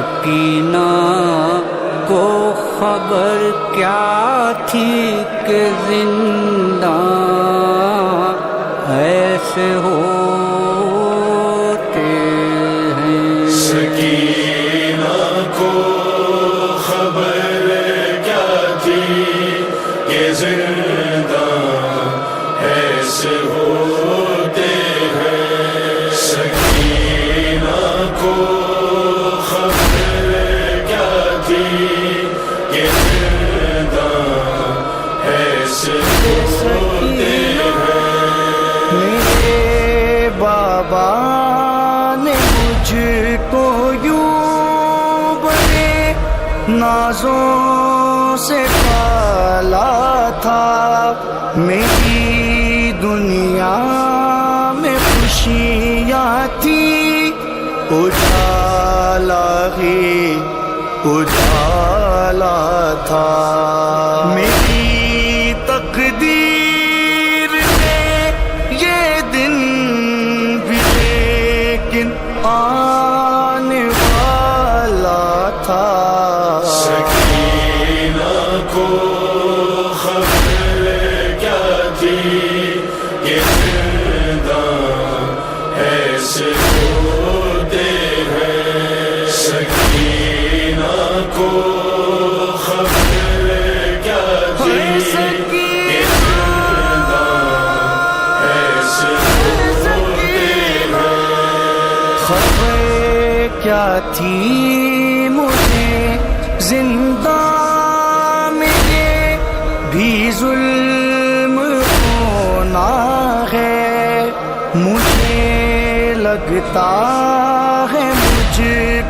سکینہ کو خبر کیا تھی کہ زندہ ایسے ہوتے ہیں. سکینہ کو خبر کیا تھی کہ زندہ ایسے ہوتے ہیں. سکینہ کو خبر کیا تھی کہ زندہ ایسے ہوتے ہیں. میرے بابا نے مجھ کو یوں بڑے نازوں سے پالا تھا. میری دنیا میں خوشیاں تھی اجالا ہی اجالا تھا. میری تقدیر میں یہ دن بھی لیکن آنے والا تھا. سکینہ کو خبر کیا تھی کہ زندہ ایسے ہوتے ہیں. سکینہ کو خبر کیا تھی کہ زندہ ایسے ہوتے ہیں. خبر کیا تھی مجھے زندہ میرے بھی ظلم ہونا ہے. مجھے لگتا ہے مجھ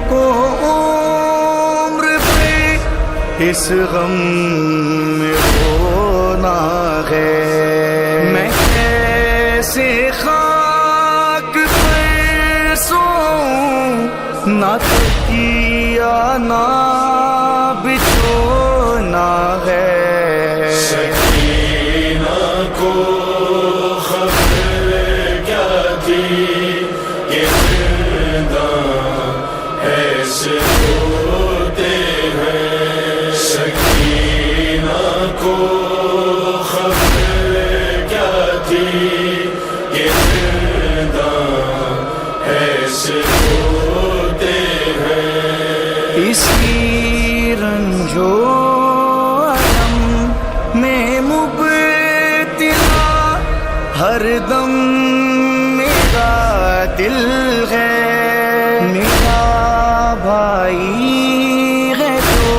کو عمر پہ اس غم میں ہونا ہے. میں کیسے خاک پر سوؤں نہ تکیہ نہ بچھونا ہے. سکینہ کو خبر کیا تھی کہ زندہ ایسے ہوتے ہیں. سکینہ کو خبر کیا تھی کہ زندہ ایسے ہوتے ہیں. اسی رنجو علم میں مبتلا ہر دم میرا دل ہے. میرا بھائی ہے جو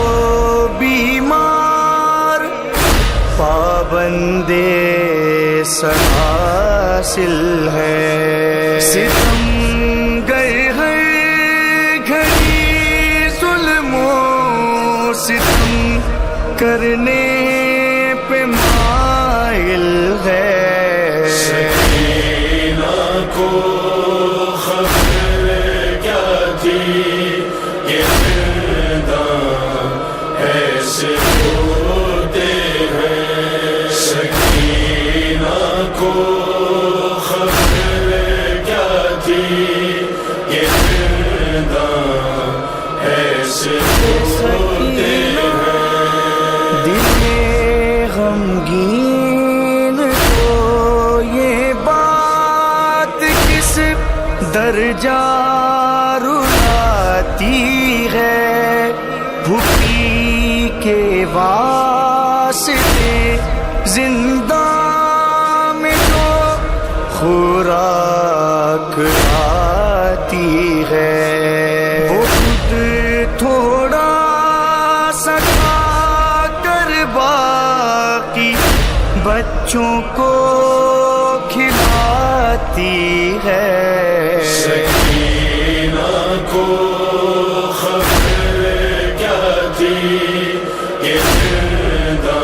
بیمار پابندے سلاسل ہے. ستم گئے ہر گھڑی ظلم و ستم کرنے پہ مائل ہے. سکینہ کو خبر کیا تھی کہ زندہ ایسے ہوتے ہیں. سکینہ کو خبر کیا تھی کہ زندہ ایسے ہوتے ہیں. دل غمگین کو یہ بات کس درجہ رلاتی ہے. بھوکی کے واسطے زندہ میں جو خوراک آتی ہے وہ خود تھوڑا سا کھا کر باقی بچوں کو کھلاتی ہے. سکینہ کو خبر کیا تھی کہ زندہ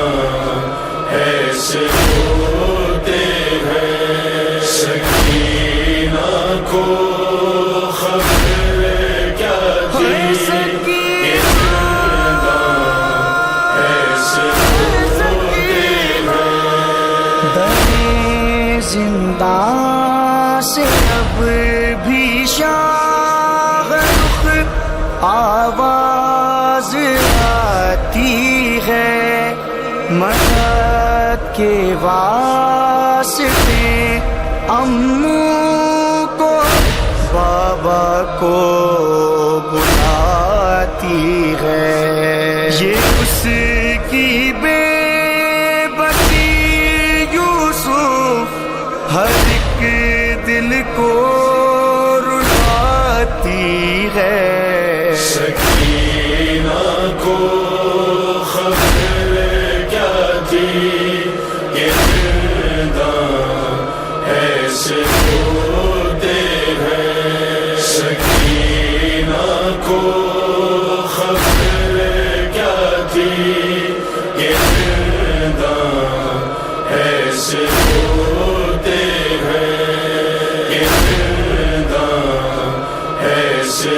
ایسے ہوتے ہیں. سکینہ کو خبر کیا تھی کہ زندہ ایسے ہوتے ہیں. زندہ سے اب بھی شاہ رخ آواز آتی ہے مدد کے واسطے، امّوں کو بابا کو بلاتی ہے، یہ اس کی بے بسی یوسف ہر ایک دل کو رلاتی ہے۔ سکینہ کو خبر کیا تھی کہ زنداں ایسے ہوتے ہیں، سکینہ کو خبر کیا تھی کہ زنداں ایسے ہوتے ہیں، کہ زنداں ایسے